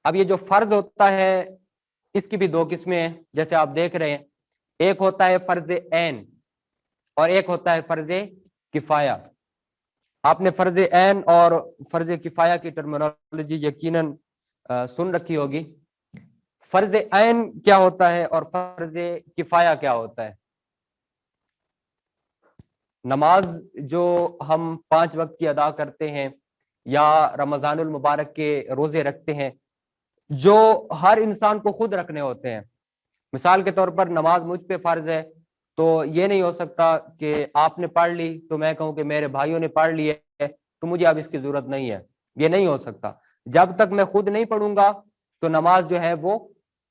اب یہ جو فرض ہوتا ہے اس کی بھی دو قسمیں ہیں، جیسے آپ دیکھ رہے ہیں، ایک ہوتا ہے فرض عین اور ایک ہوتا ہے فرض کفایہ۔ آپ نے فرض عین اور فرض کفایہ کی ٹرمینالوجی یقیناً سن رکھی ہوگی۔ فرض عین کیا ہوتا ہے اور فرض کفایہ کیا ہوتا ہے؟ نماز جو ہم 5 وقت کی ادا کرتے ہیں یا رمضان المبارک کے روزے رکھتے ہیں، جو ہر انسان کو خود رکھنے ہوتے ہیں۔ مثال کے طور پر نماز مجھ پہ فرض ہے، تو یہ نہیں ہو سکتا کہ آپ نے پڑھ لی تو میں کہوں کہ میرے بھائیوں نے پڑھ لی ہے تو مجھے اب اس کی ضرورت نہیں ہے، یہ نہیں ہو سکتا۔ جب تک میں خود نہیں پڑھوں گا تو نماز جو ہے وہ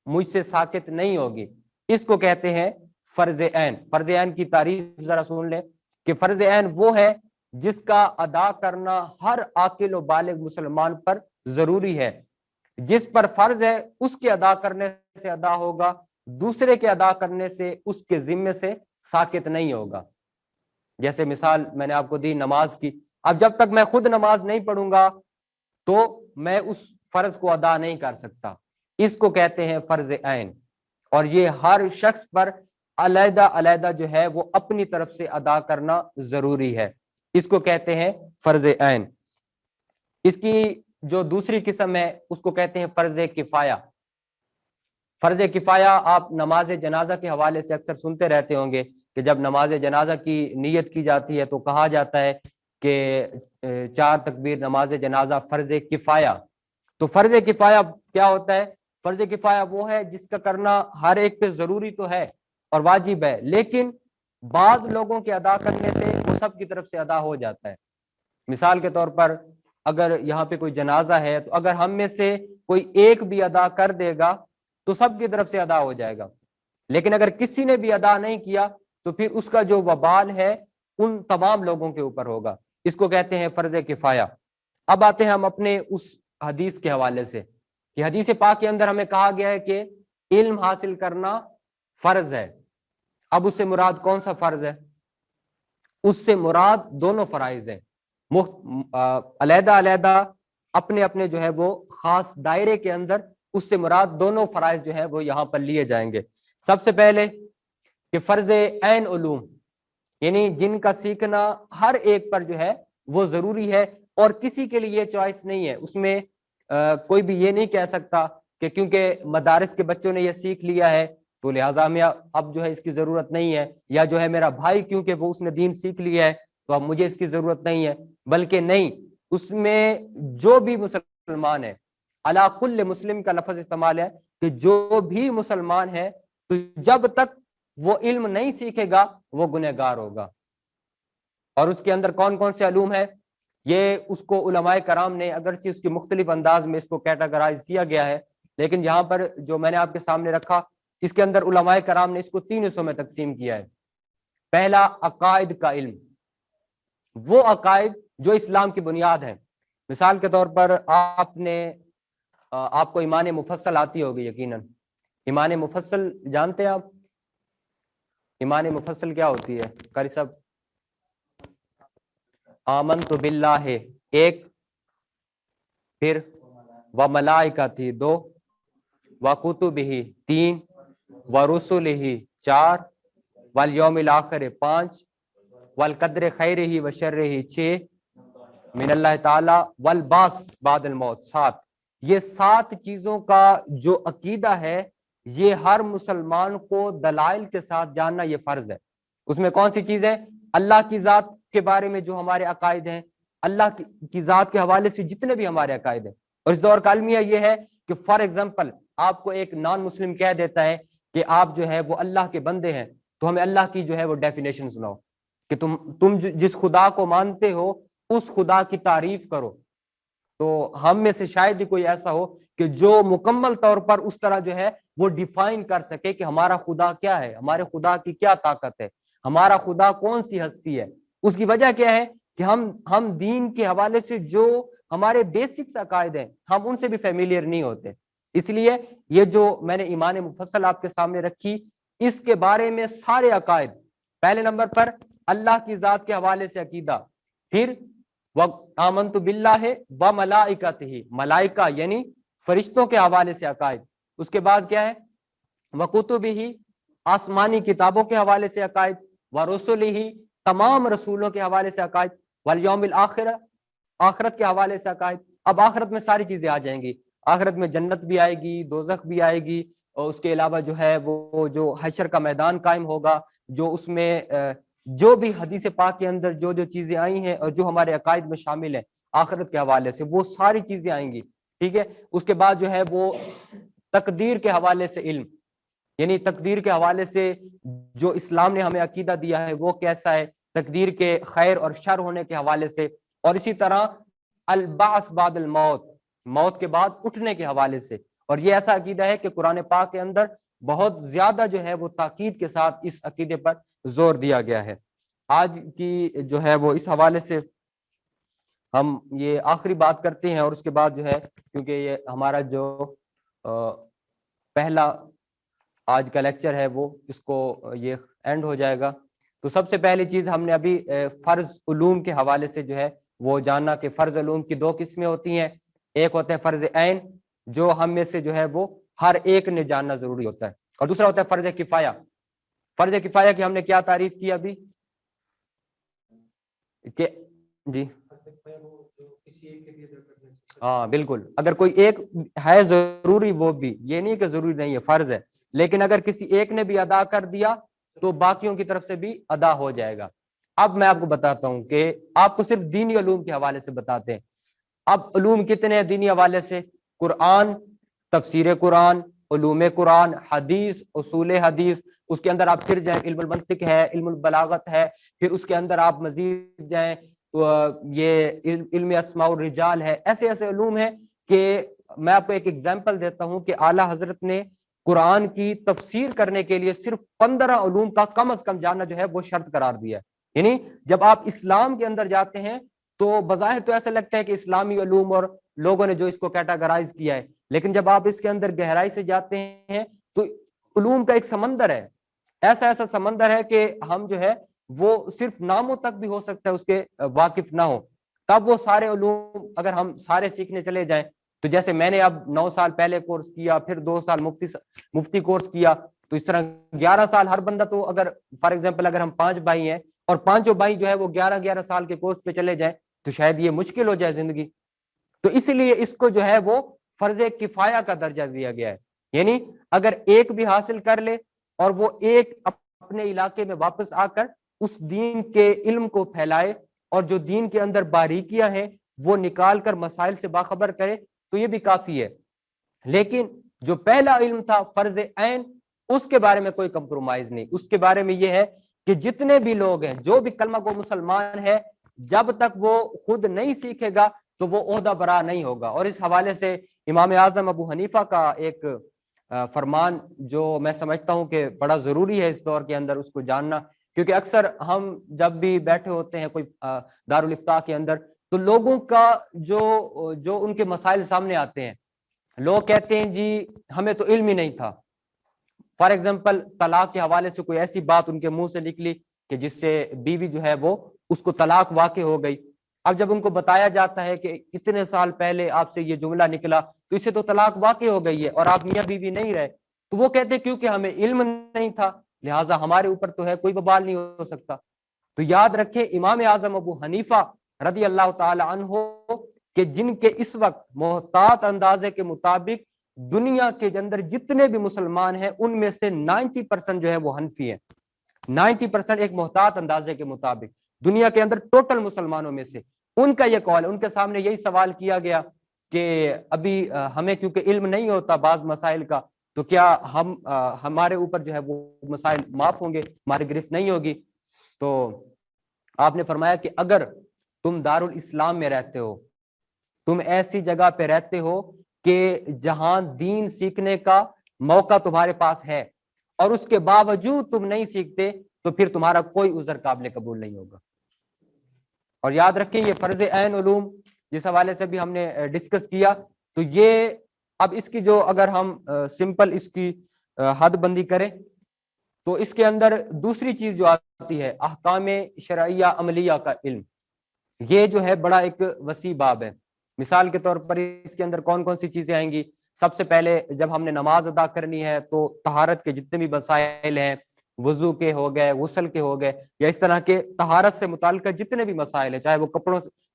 مجھ سے ساقط نہیں ہوگی۔ اس کو کہتے ہیں فرض عین۔ فرض عین کی تعریف ذرا سن لیں کہ فرض عین وہ ہے جس کا ادا کرنا ہر عاقل و بالغ مسلمان پر ضروری ہے، جس پر فرض ہے اس کے ادا کرنے سے ادا ہوگا، دوسرے کے ادا کرنے سے اس کے ذمے سے ساقط نہیں ہوگا۔ جیسے مثال میں نے آپ کو دی نماز کی، اب جب تک میں خود نماز نہیں پڑھوں گا تو میں اس فرض کو ادا نہیں کر سکتا۔ اس کو کہتے ہیں فرض عین، اور یہ ہر شخص پر علیحدہ علیحدہ جو ہے وہ اپنی طرف سے ادا کرنا ضروری ہے۔ اس کو کہتے ہیں فرض عین۔ اس کی جو دوسری قسم ہے اس کو کہتے ہیں فرض کفایہ۔ فرض کفایہ آپ نماز جنازہ کے حوالے سے اکثر سنتے رہتے ہوں گے کہ جب نماز جنازہ کی نیت کی جاتی ہے تو کہا جاتا ہے کہ 4 تکبیر نماز جنازہ فرض کفایہ۔ تو فرض کفایہ کیا ہوتا ہے؟ فرض کفایہ وہ ہے جس کا کرنا ہر ایک پہ ضروری تو ہے اور واجب ہے، لیکن بعض لوگوں کے ادا کرنے سے وہ سب کی طرف سے ادا ہو جاتا ہے۔ مثال کے طور پر اگر یہاں پہ کوئی جنازہ ہے تو اگر ہم میں سے کوئی ایک بھی ادا کر دے گا تو سب کی طرف سے ادا ہو جائے گا، لیکن اگر کسی نے بھی ادا نہیں کیا تو پھر اس کا جو وبال ہے ان تمام لوگوں کے اوپر ہوگا۔ اس کو کہتے ہیں فرض کفایہ۔ اب آتے ہیں ہم اپنے اس حدیث کے حوالے سے کہ حدیث پاک کے اندر ہمیں کہا گیا ہے کہ علم حاصل کرنا فرض ہے۔ اب اس سے مراد کون سا فرض ہے؟ اس سے مراد دونوں فرائض ہیں، علیحدہ علیحدہ اپنے اپنے جو ہے وہ خاص دائرے کے اندر، اس سے مراد دونوں فرائض جو ہے وہ یہاں پر لیے جائیں گے۔ سب سے پہلے کہ فرض عین علوم، یعنی جن کا سیکھنا ہر ایک پر جو ہے وہ ضروری ہے اور کسی کے لیے چوائس نہیں ہے۔ اس میں کوئی بھی یہ نہیں کہہ سکتا کہ کیونکہ مدارس کے بچوں نے یہ سیکھ لیا ہے تو لہٰذا میں اب جو ہے اس کی ضرورت نہیں ہے، یا جو ہے میرا بھائی کیونکہ وہ اس نے دین سیکھ لیا ہے تو اب مجھے اس کی ضرورت نہیں ہے، بلکہ نہیں، اس میں جو بھی مسلمان ہے، علی کل مسلم کا لفظ استعمال ہے کہ جو بھی مسلمان ہے تو جب تک وہ علم نہیں سیکھے گا وہ گنہگار ہوگا۔ اور اس کے اندر کون کون سے علوم ہے؟ یہ اس کو علماء کرام نے اگرچہ اس کی مختلف انداز میں اس کو کیٹاگرائز کیا گیا ہے، لیکن یہاں پر جو میں نے آپ کے سامنے رکھا اس کے اندر علماء کرام نے اس کو 3 حصوں میں تقسیم کیا ہے۔ پہلا عقائد کا علم، وہ عقائد جو اسلام کی بنیاد ہے۔ مثال کے طور پر آپ کو ایمان مفصل آتی ہوگی یقیناً۔ ایمان مفصل جانتے ہیں آپ؟ ایمان مفصل کیا ہوتی ہے قاری صاحب؟ آمنت باللہ ایک، پھر وملائکتہ 2، وکتبہ 3، ورسلہ 4، والیوم الاخر 5، والقدر خیرہ وشرہ 6، من اللہ تعالی، والبعث بعد الموت 7۔ یہ 7 چیزوں کا جو عقیدہ ہے یہ ہر مسلمان کو دلائل کے ساتھ جاننا یہ فرض ہے۔ اس میں کون سی چیز ہے؟ اللہ کی ذات کے بارے میں جو ہمارے عقائد ہیں، اللہ کی ذات کے حوالے سے جتنے بھی ہمارے عقائد ہیں۔ اور اس دور کا المیہ یہ ہے کہ فار ایگزامپل آپ کو ایک نان مسلم کہہ دیتا ہے کہ آپ جو ہے وہ اللہ کے بندے ہیں، تو ہمیں اللہ کی جو ہے وہ ڈیفینیشن سناؤ کہ تم جس خدا کو مانتے ہو اس خدا کی تعریف کرو۔ تو ہم میں سے شاید ہی کوئی ایسا ہو کہ جو مکمل طور پر اس طرح جو ہے وہ ڈیفائن کر سکے کہ ہمارا خدا کیا ہے، ہمارے خدا کی کیا طاقت ہے، ہمارا خدا کون سی ہستی ہے۔ اس کی وجہ کیا ہے کہ ہم دین کے حوالے سے جو ہمارے بیسکس عقائد ہیں ہم ان سے بھی فیملیئر نہیں ہوتے۔ اس لیے یہ جو میں نے ایمان مفصل آپ کے سامنے رکھی، اس کے بارے میں سارے عقائد، پہلے نمبر پر اللہ کی ذات کے حوالے سے عقیدہ، پھر آمنت باللہ و ملائکتہ، ملائکہ یعنی فرشتوں کے حوالے سے عقائد، اس کے بعد کیا ہے وکتبہ، آسمانی کتابوں کے حوالے سے عقائد، ورسلہ، تمام رسولوں کے حوالے سے عقائد، والیوم الآخر، آخرت کے حوالے سے عقائد۔ اب آخرت میں ساری چیزیں آ جائیں گی، آخرت میں جنت بھی آئے گی، دوزخ بھی آئے گی، اور اس کے علاوہ جو ہے وہ جو حشر کا میدان قائم ہوگا، جو اس میں جو بھی حدیث پاک کے اندر جو جو چیزیں آئی ہیں اور جو ہمارے عقائد میں شامل ہیں آخرت کے حوالے سے، وہ ساری چیزیں آئیں گی، ٹھیک ہے۔ اس کے بعد جو ہے وہ تقدیر کے حوالے سے علم، یعنی تقدیر کے حوالے سے جو اسلام نے ہمیں عقیدہ دیا ہے وہ کیسا ہے، تقدیر کے خیر اور شر ہونے کے حوالے سے، اور اسی طرح البعث بعد الموت، موت کے بعد اٹھنے کے حوالے سے۔ اور یہ ایسا عقیدہ ہے کہ قرآن پاک کے اندر بہت زیادہ جو ہے وہ تاکید کے ساتھ اس عقیدے پر زور دیا گیا ہے۔ آج کی جو ہے وہ اس حوالے سے ہم یہ آخری بات کرتے ہیں، اور اس کے بعد جو ہے کیونکہ یہ ہمارا جو پہلا آج کا لیکچر ہے وہ اس کو یہ اینڈ ہو جائے گا۔ تو سب سے پہلی چیز ہم نے ابھی فرض علوم کے حوالے سے جو ہے وہ جانا کہ فرض علوم کی دو قسمیں ہوتی ہیں، ایک ہوتا ہے فرض عین جو ہم میں سے جو ہے وہ ہر ایک نے جاننا ضروری ہوتا ہے، اور دوسرا ہوتا ہے فرض کفایہ۔ فرض کفایہ کی ہم نے کیا تعریف کی ابھی کہ جی ہاں بالکل، اگر کوئی ایک ہے ضروری، وہ بھی یہ نہیں کہ ضروری نہیں ہے، فرض ہے، لیکن اگر کسی ایک نے بھی ادا کر دیا تو باقیوں کی طرف سے بھی ادا ہو جائے گا۔ اب میں آپ کو بتاتا ہوں کہ آپ کو صرف دینی علوم کے حوالے سے بتاتے ہیں۔ اب علوم کتنے ہیں دینی حوالے سے؟ قرآن، تفسیر قرآن، علوم قرآن، حدیث، اصول حدیث، اس کے اندر آپ پھر جائیں علم المنطق ہے، علم البلاغت ہے، پھر اس کے اندر آپ مزید جائیں یہ علم اسماء الرجال ہے۔ ایسے ایسے علوم ہیں کہ میں آپ کو ایک ایگزامپل دیتا ہوں کہ اعلیٰ حضرت نے قرآن کی تفسیر کرنے کے لیے صرف 15 علوم کا کم از کم جاننا جو ہے وہ شرط قرار دیا ہے۔ یعنی جب آپ اسلام کے اندر جاتے ہیں تو بظاہر تو ایسا لگتا ہے کہ اسلامی علوم اور لوگوں نے جو اس کو کیٹاگرائز کیا ہے، لیکن جب آپ اس کے اندر گہرائی سے جاتے ہیں تو علوم کا ایک سمندر ہے، ایسا ایسا سمندر ہے کہ ہم جو ہے وہ صرف ناموں تک بھی ہو سکتا ہے اس کے واقف نہ ہو۔ تب وہ سارے علوم اگر ہم سارے سیکھنے چلے جائیں تو جیسے میں نے اب 9 سال پہلے کورس کیا، پھر 2 سال مفتی کورس کیا، تو اس طرح 11 سال ہر بندہ، تو اگر فار ایگزامپل اگر ہم 5 بھائی ہیں اور 5 بھائی جو ہے وہ 11 سال کے کورس پہ چلے جائیں تو شاید یہ مشکل ہو جائے زندگی۔ تو اس لیے اس کو جو ہے وہ فرض کفایہ کا درجہ دیا گیا ہے، یعنی اگر ایک بھی حاصل کر لے اور وہ ایک اپنے علاقے میں واپس آ کر اس دین کے علم کو پھیلائے اور جو دین کے اندر باریکیاں ہیں وہ نکال کر مسائل سے باخبر کرے تو یہ بھی کافی ہے۔ لیکن جو پہلا علم تھا فرض عین، اس کے بارے میں کوئی کمپرومائز نہیں، اس کے بارے میں یہ ہے کہ جتنے بھی لوگ ہیں، جو بھی کلمہ گو مسلمان ہے، جب تک وہ خود نہیں سیکھے گا تو وہ عہدہ برا نہیں ہوگا۔ اور اس حوالے سے امام اعظم ابو حنیفہ کا ایک فرمان جو میں سمجھتا ہوں کہ بڑا ضروری ہے اس دور کے اندر اس کو جاننا، کیونکہ اکثر ہم جب بھی بیٹھے ہوتے ہیں کوئی دارالافتاء کے اندر تو لوگوں کا جو ان کے مسائل سامنے آتے ہیں، لوگ کہتے ہیں جی ہمیں تو علم ہی نہیں تھا۔ فار ایگزامپل طلاق کے حوالے سے کوئی ایسی بات ان کے منہ سے نکلی کہ جس سے بیوی جو ہے وہ اس کو طلاق واقع ہو گئی۔ اب جب ان کو بتایا جاتا ہے کہ اتنے سال پہلے آپ سے یہ جملہ نکلا تو اس سے تو طلاق واقع ہو گئی ہے اور آپ میاں بیوی نہیں رہے، تو وہ کہتے ہیں کیونکہ ہمیں علم نہیں تھا لہٰذا ہمارے اوپر تو ہے کوئی وبال نہیں ہو سکتا۔ تو یاد رکھیں امام اعظم ابو حنیفہ رضی اللہ تعالی عنہ کہ جن کے اس وقت محتاط اندازے کے مطابق دنیا کے اندر جتنے بھی مسلمان ہیں ان میں سے 90% جو ہے وہ حنفی ہیں، 90% ایک محتاط اندازے کے مطابق دنیا کے اندر ٹوٹل مسلمانوں میں سے ان کا یہ قول، ان کے سامنے یہی سوال کیا گیا کہ ابھی ہمیں کیونکہ علم نہیں ہوتا بعض مسائل کا تو کیا ہمارے اوپر جو ہے وہ مسائل معاف ہوں گے، ہماری گرفت نہیں ہوگی؟ تو آپ نے فرمایا کہ اگر تم دارالاسلام میں رہتے ہو، تم ایسی جگہ پہ رہتے ہو کہ جہاں دین سیکھنے کا موقع تمہارے پاس ہے اور اس کے باوجود تم نہیں سیکھتے تو پھر تمہارا کوئی عذر قابل قبول نہیں ہوگا۔ اور یاد رکھیں یہ فرض عین علوم جس حوالے سے بھی ہم نے ڈسکس کیا، تو یہ اب اس کی جو اگر ہم سمپل اس کی حد بندی کریں تو اس کے اندر دوسری چیز جو آتی ہے احکام شرعیہ عملیہ کا علم، یہ جو ہے بڑا ایک وسیع باب ہے۔ مثال کے طور پر اس کے اندر کون کون سی چیزیں آئیں گی؟ سب سے پہلے جب ہم نے نماز ادا کرنی ہے تو طہارت کے جتنے بھی مسائل ہیں، وضو کے ہو گئے، غسل کے ہو گئے، یا اس طرح کے طہارت سے متعلقہ جتنے بھی مسائل ہیں، چاہے وہ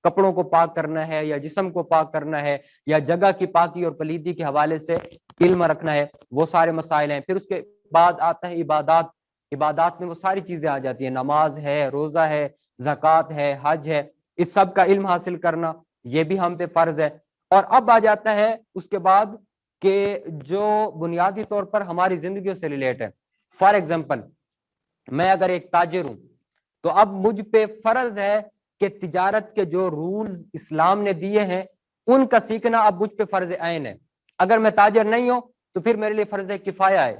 کپڑوں کو پاک کرنا ہے یا جسم کو پاک کرنا ہے یا جگہ کی پاکی اور پلیدی کے حوالے سے علم رکھنا ہے، وہ سارے مسائل ہیں۔ پھر اس کے بعد آتا ہے عبادات۔ عبادات میں وہ ساری چیزیں آ جاتی ہیں، نماز ہے، روزہ ہے، زکوٰۃ ہے، حج ہے، اس سب کا علم حاصل کرنا یہ بھی ہم پہ فرض ہے۔ اور اب آ جاتا ہے اس کے بعد کہ جو بنیادی طور پر ہماری زندگیوں سے ریلیٹ ہے۔ فار ایگزامپل، میں اگر ایک تاجر ہوں تو اب مجھ پہ فرض ہے کہ تجارت کے جو رولز اسلام نے دیے ہیں ان کا سیکھنا اب مجھ پہ فرض عین ہے۔ اگر میں تاجر نہیں ہوں تو پھر میرے لیے فرض کفایہ ہے،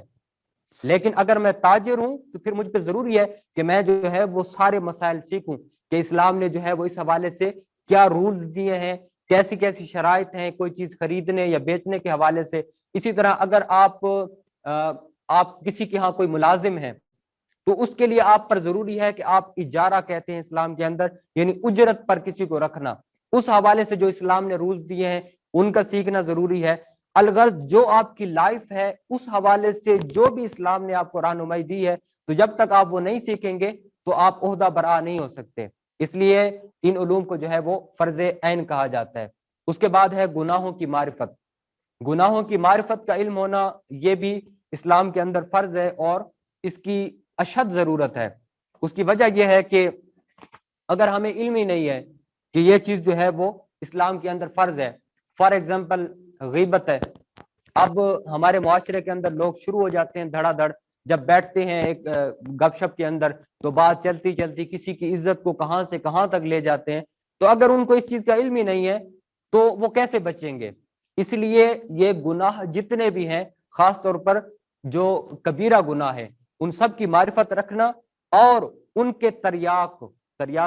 لیکن اگر میں تاجر ہوں تو پھر مجھ پہ ضروری ہے کہ میں جو ہے وہ سارے مسائل سیکھوں کہ اسلام نے جو ہے وہ اس حوالے سے کیا رولز دیے ہیں، کیسی کیسی شرائط ہیں کوئی چیز خریدنے یا بیچنے کے حوالے سے۔ اسی طرح اگر آپ کسی کے ہاں کوئی ملازم ہیں تو اس کے لیے آپ پر ضروری ہے کہ آپ اجارہ کہتے ہیں اسلام کے اندر، یعنی اجرت پر کسی کو رکھنا، اس حوالے سے جو اسلام نے رولز دیے ہیں ان کا سیکھنا ضروری ہے۔ الغرض جو آپ کی لائف ہے اس حوالے سے جو بھی اسلام نے آپ کو رہنمائی دی ہے، تو جب تک آپ وہ نہیں سیکھیں گے تو آپ عہدہ برآ نہیں ہو سکتے۔ اس لیے ان علوم کو جو ہے وہ فرض عین کہا جاتا ہے۔ اس کے بعد ہے گناہوں کی معرفت۔ گناہوں کی معرفت کا علم ہونا یہ بھی اسلام کے اندر فرض ہے اور اس کی اشد ضرورت ہے۔ اس کی وجہ یہ ہے کہ اگر ہمیں علم ہی نہیں ہے کہ یہ چیز جو ہے وہ اسلام کے اندر فرض ہے، فار ایگزامپل غیبت ہے۔ اب ہمارے معاشرے کے اندر لوگ شروع ہو جاتے ہیں دھڑا دھڑ، جب بیٹھتے ہیں ایک گپ شپ کے اندر تو بات چلتی چلتی کسی کی عزت کو کہاں سے کہاں تک لے جاتے ہیں۔ تو اگر ان کو اس چیز کا علم ہی نہیں ہے تو وہ کیسے بچیں گے؟ اس لیے یہ گناہ جتنے بھی ہیں، خاص طور پر جو کبیرہ گناہ ہے، ان سب کی معرفت رکھنا اور ان کے تریاق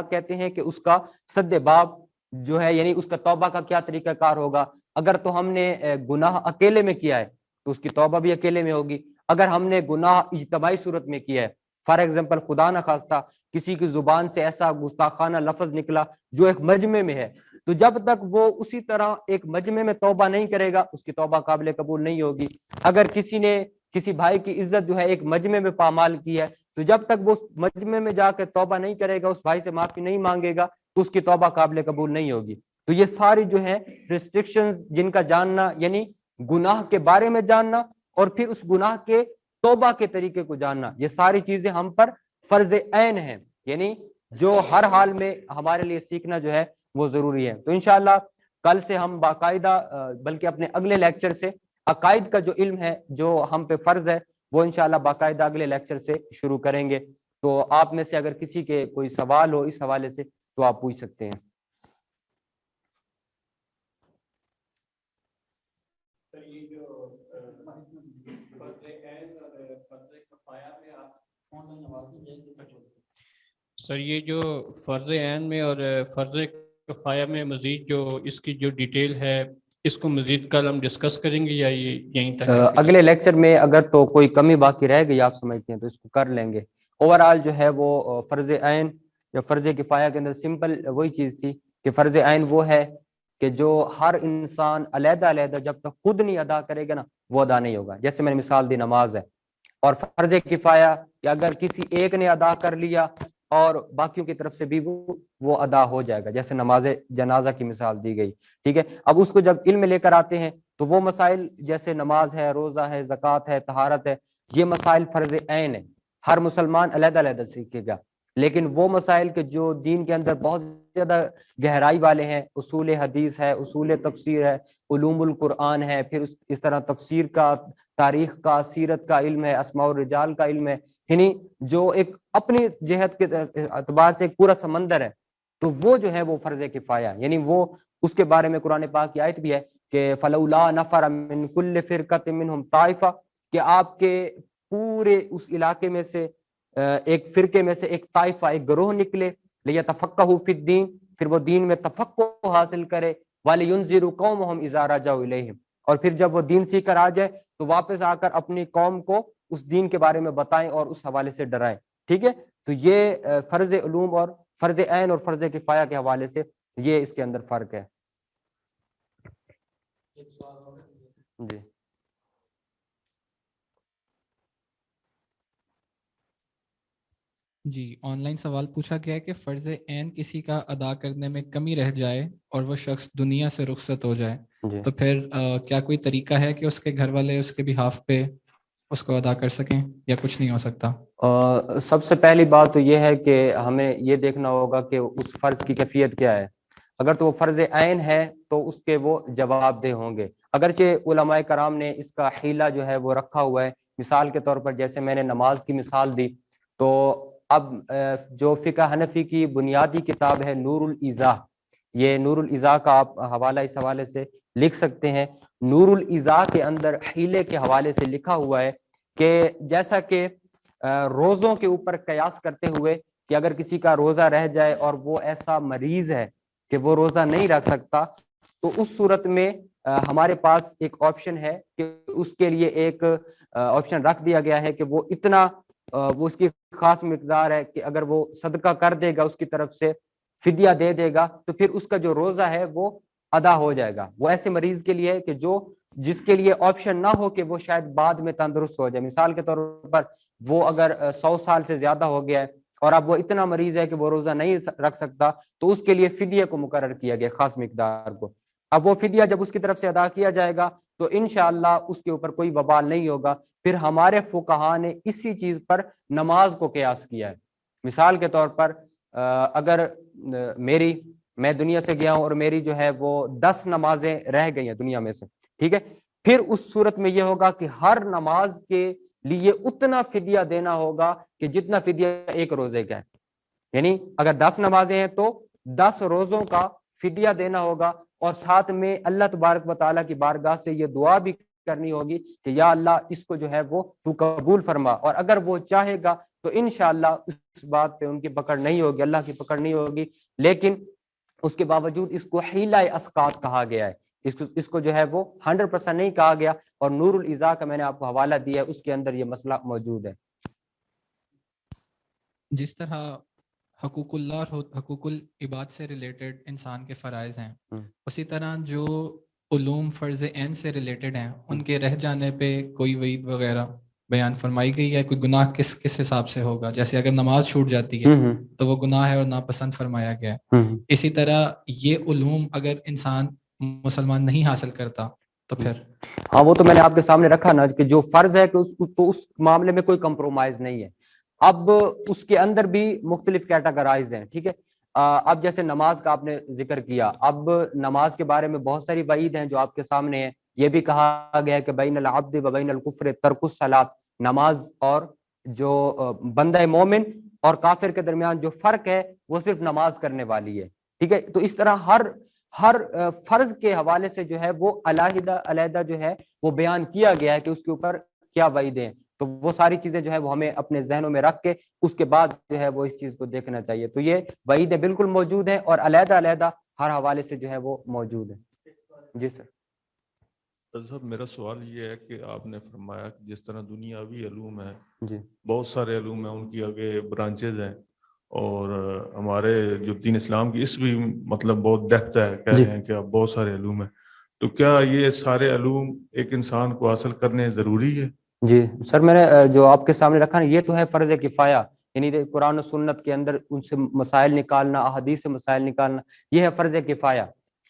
کہتے ہیں کہ اس کا سد باب جو ہے، یعنی اس کا توبہ کا کیا طریقہ کار ہوگا۔ اگر تو ہم نے گناہ اکیلے میں کیا ہے تو اس کی توبہ بھی اکیلے میں ہوگی۔ اگر ہم نے گناہ اجتماعی صورت میں کیا ہے، فار ایگزامپل خدا نہ خواستہ کسی کی زبان سے ایسا گستاخانہ لفظ نکلا جو ایک مجمع میں ہے، تو جب تک وہ اسی طرح ایک مجمع میں توبہ نہیں کرے گا اس کی توبہ قابل قبول نہیں ہوگی۔ اگر کسی نے کسی بھائی کی عزت جو ہے ایک مجمع میں پامال کی ہے، تو جب تک وہ مجمع میں جا کے توبہ نہیں کرے گا، اس بھائی سے معافی نہیں مانگے گا، تو اس کی توبہ قابل قبول نہیں ہوگی۔ تو یہ ساری جو ہے ریسٹرکشنز جن کا جاننا، یعنی گناہ کے بارے میں جاننا اور پھر اس گناہ کے توبہ کے طریقے کو جاننا، یہ ساری چیزیں ہم پر فرض عین ہیں، یعنی جو ہر حال میں ہمارے لیے سیکھنا جو ہے وہ ضروری ہے۔ تو انشاءاللہ کل سے ہم باقاعدہ بلکہ اپنے اگلے لیکچر سے عقائد کا جو علم ہے جو ہم پہ فرض ہے وہ انشاءاللہ باقاعدہ اگلے لیکچر سے شروع کریں گے۔ تو آپ میں سے اگر کسی کے کوئی سوال ہو اس حوالے سے تو آپ پوچھ سکتے ہیں۔ سر یہ جو فرض عین میں اور فرض کفایہ میں مزید جو اس کی جو ڈیٹیل ہے اس کو مزید کل ہم ڈسکس کریں گے یا یہ یہیں تک؟ اگلے لیکچر میں اگر تو کوئی کمی باقی رہ گئی آپ سمجھتے ہیں تو اس کو کر لیں گے۔ اوور آل جو ہے وہ فرض عین یا فرض کفایہ کے اندر سمپل وہی چیز تھی کہ فرض عین وہ ہے کہ جو ہر انسان علیحدہ علیحدہ جب تک خود نہیں ادا کرے گا نا وہ ادا نہیں ہوگا۔ جیسے میں نے مثال دی نماز ہے، اور فرض کفایہ کہ اگر کسی ایک نے ادا کر لیا اور باقیوں کی طرف سے بھی وہ ادا ہو جائے گا، جیسے نماز جنازہ کی مثال دی گئی، ٹھیک ہے۔ اب اس کو جب علم لے کر آتے ہیں تو وہ مسائل جیسے نماز ہے، روزہ ہے، زکوٰۃ ہے، طہارت ہے، یہ مسائل فرض عین ہے، ہر مسلمان علیحدہ علیحدہ سیکھے گا۔ لیکن وہ مسائل کے جو دین کے اندر بہت زیادہ گہرائی والے ہیں، اصول حدیث ہے، اصول تفسیر ہے، علوم القرآن ہے، پھر اس طرح تفسیر کا، تاریخ کا، سیرت کا علم ہے، اسماء الرجال کا علم ہے، یعنی جو ایک اپنی جہت کے اعتبار سے ایک پورا سمندر ہے، تو وہ جو ہے وہ فرض کفایہ، یعنی وہ اس کے بارے میں قرآن پاک کی آیت بھی ہے کہ فلولا نفر من کل فرقۃ منہم طائفہ، کہ آپ کے پورے اس علاقے میں سے ایک فرقے میں سے ایک طائفہ، ایک گروہ نکلے، لیتفقہوا فی الدین، پھر وہ دین میں تفقہ حاصل کرے، وَلِيُنذِرُوا قَوْمَهُمْ إِذَا رَجَعُوا إِلَيْهِمْ، اور پھر جب وہ دین سیکھ کر آ جائے تو واپس آ کر اپنی قوم کو اس دین کے بارے میں بتائیں اور اس حوالے سے ڈرائیں، ٹھیک ہے۔ تو یہ فرض علوم اور فرض عین اور فرض کفایہ کے حوالے سے یہ اس کے اندر فرق ہے۔ جی جی آن لائن سوال پوچھا گیا ہے کہ فرض عین کسی کا ادا کرنے میں کمی رہ جائے اور وہ شخص دنیا سے رخصت ہو جائے جی تو پھر کیا کوئی طریقہ ہے کہ اس کے گھر والے اس کے بہاف پہ اس کو ادا کر سکیں یا کچھ نہیں ہو سکتا؟ سب سے پہلی بات تو یہ ہے کہ ہمیں یہ دیکھنا ہوگا کہ اس فرض کی کیفیت کیا ہے. اگر تو وہ فرض عین ہے تو اس کے وہ جواب دہ ہوں گے. اگرچہ علماء کرام نے اس کا حیلہ جو ہے وہ رکھا ہوا ہے. مثال کے طور پر جیسے میں نے نماز کی مثال دی تو اب جو فقہ حنفی کی بنیادی کتاب ہے نور الایضاح، یہ نور الایضاح کا آپ حوالہ اس حوالے سے لکھ سکتے ہیں. نور الایضاح کے اندر حیلے کے حوالے سے لکھا ہوا ہے کہ جیسا کہ روزوں کے اوپر قیاس کرتے ہوئے کہ اگر کسی کا روزہ رہ جائے اور وہ ایسا مریض ہے کہ وہ روزہ نہیں رکھ سکتا تو اس صورت میں ہمارے پاس ایک آپشن ہے کہ اس کے لیے ایک آپشن رکھ دیا گیا ہے کہ وہ اتنا وہ اس کی خاص مقدار ہے کہ اگر وہ صدقہ کر دے گا، اس کی طرف سے فدیہ دے دے گا تو پھر اس کا جو روزہ ہے وہ ادا ہو جائے گا. وہ ایسے مریض کے لیے ہے کہ جس کے لیے آپشن نہ ہو کہ وہ شاید بعد میں تندرست ہو جائے. مثال کے طور پر وہ اگر 100 سال سے زیادہ ہو گیا ہے اور اب وہ اتنا مریض ہے کہ وہ روزہ نہیں رکھ سکتا تو اس کے لیے فدیہ کو مقرر کیا گیا خاص مقدار کو. اب وہ فدیہ جب اس کی طرف سے ادا کیا جائے گا تو انشاءاللہ اس کے اوپر کوئی وبال نہیں ہوگا. پھر ہمارے فقہا نے اسی چیز پر نماز کو قیاس کیا ہے. مثال کے طور پر اگر میں دنیا سے گیا ہوں اور میری جو ہے وہ 10 نمازیں رہ گئی ہیں دنیا میں سے، ٹھیک ہے، پھر اس صورت میں یہ ہوگا کہ ہر نماز کے لیے اتنا فدیہ دینا ہوگا کہ جتنا فدیہ ایک روزے کا ہے. یعنی اگر 10 نمازیں ہیں تو 10 روزوں کا فدیہ دینا ہوگا اور ساتھ میں اللہ تبارک و تعالیٰ کی بارگاہ سے یہ دعا بھی کرنی ہوگی کہ یا اللہ اس کو جو ہے وہ تو قبول فرما. اور اگر وہ چاہے گا تو انشاءاللہ اس بات پہ ان کی پکڑ نہیں ہوگی، اللہ کی پکڑ نہیں ہوگی. لیکن اس کے باوجود اس کو حیلہ اسقاط کہا گیا ہے. اس کو جو ہے وہ 100% نہیں کہا گیا. اور نور الایضاح کا میں نے آپ کو حوالہ دیا ہے، اس کے اندر یہ مسئلہ موجود ہے. جس طرح حقوق اللہ اور حقوق العباد سے ریلیٹڈ انسان کے فرائض ہیں، اسی طرح جو علوم فرض عین سے ریلیٹڈ ہیں ان کے رہ جانے پہ کوئی وعید وغیرہ بیان فرمائی گئی ہے؟ کوئی گناہ کس حساب سے ہوگا؟ جیسے اگر نماز چھوٹ جاتی ہے تو وہ گناہ ہے اور ناپسند فرمایا گیا ہے. اسی طرح یہ علوم اگر انسان مسلمان نہیں حاصل کرتا تو پھر؟ ہاں وہ تو میں نے آپ کے سامنے رکھا نا کہ جو فرض ہے کہ اس معاملے میں کوئی کمپرومائز نہیں ہے. اب اس کے اندر بھی مختلف کیٹاگرائز ہیں، ٹھیک ہے. اب جیسے نماز کا آپ نے ذکر کیا، اب نماز کے بارے میں بہت ساری وعید ہیں جو آپ کے سامنے ہیں. یہ بھی کہا گیا ہے کہ بین العبد و بین الکفر ترک الصلاۃ، نماز اور جو بندہ مومن اور کافر کے درمیان جو فرق ہے وہ صرف نماز کرنے والی ہے، ٹھیک ہے. تو اس طرح ہر فرض کے حوالے سے جو ہے وہ علیحدہ جو ہے وہ بیان کیا گیا ہے کہ اس کے اوپر کیا وعیدیں ہیں. تو وہ ساری چیزیں جو ہے وہ ہمیں اپنے ذہنوں میں رکھ کے اس کے بعد جو ہے وہ اس چیز کو دیکھنا چاہیے. تو یہ وعیدیں بالکل موجود ہیں اور علیحدہ ہر حوالے سے جو ہے وہ موجود ہیں. جی سر. صاحب میرا سوال یہ ہے کہ آپ نے فرمایا کہ جس طرح دنیاوی علوم ہیں، جی بہت سارے علوم ہیں، ان کی آگے برانچز ہیں، اور ہمارے جو دین اسلام کی اس بھی مطلب بہت ڈیپتھ ہے، کہہ رہے ہیں کہ اب بہت سارے علوم ہیں، تو کیا یہ سارے علوم ایک انسان کو حاصل کرنے ضروری ہے؟ جی سر، میں نے جو آپ کے سامنے رکھا نا یہ تو ہے فرض کفایہ، یعنی قرآن و سنت کے اندر ان سے مسائل نکالنا، احادیث سے مسائل نکالنا، یہ ہے فرض کفایہ.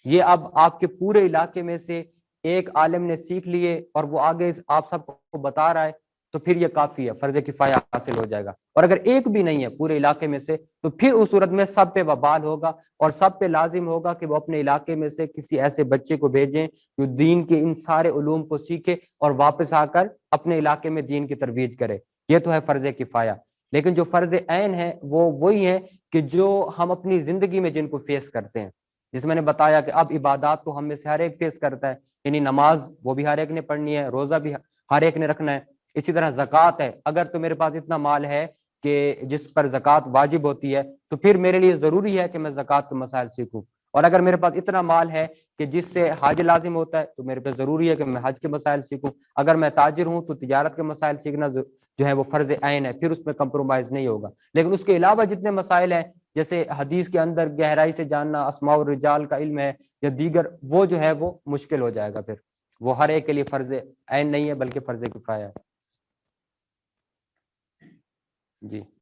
یہ اب آپ کے پورے علاقے میں سے ایک عالم نے سیکھ لیے اور وہ آگے آپ سب کو بتا رہا ہے تو پھر یہ کافی ہے، فرض کفایہ حاصل ہو جائے گا. اور اگر ایک بھی نہیں ہے پورے علاقے میں سے تو پھر اس صورت میں سب پہ وبال ہوگا اور سب پہ لازم ہوگا کہ وہ اپنے علاقے میں سے کسی ایسے بچے کو بھیجیں جو دین کے ان سارے علوم کو سیکھے اور واپس آ کر اپنے علاقے میں دین کی ترویج کرے. یہ تو ہے فرض کفایہ. لیکن جو فرض عین ہے وہ وہی ہے کہ جو ہم اپنی زندگی میں جن کو فیس کرتے ہیں، جس میں نے بتایا کہ اب عبادات تو ہم میں سے ہر ایک فیس کرتا ہے، یعنی نماز وہ بھی ہر ایک نے پڑھنی ہے، روزہ بھی ہر ایک نے رکھنا ہے. اسی طرح زکوٰۃ ہے، اگر تو میرے پاس اتنا مال ہے کہ جس پر زکوٰۃ واجب ہوتی ہے تو پھر میرے لیے ضروری ہے کہ میں زکوٰۃ کے مسائل سیکھوں. اور اگر میرے پاس اتنا مال ہے کہ جس سے حج لازم ہوتا ہے تو میرے پہ ضروری ہے کہ میں حج کے مسائل سیکھوں. اگر میں تاجر ہوں تو تجارت کے مسائل سیکھنا جو ہے وہ فرض عین ہے، پھر اس میں کمپرومائز نہیں ہوگا. لیکن اس کے علاوہ جتنے مسائل ہیں جیسے حدیث کے اندر گہرائی سے جاننا اسماء الرجال کا علم ہے یا دیگر، وہ جو ہے وہ مشکل ہو جائے گا، پھر وہ ہر ایک کے لیے فرض عین نہیں ہے بلکہ فرض کفایہ ہے۔ جی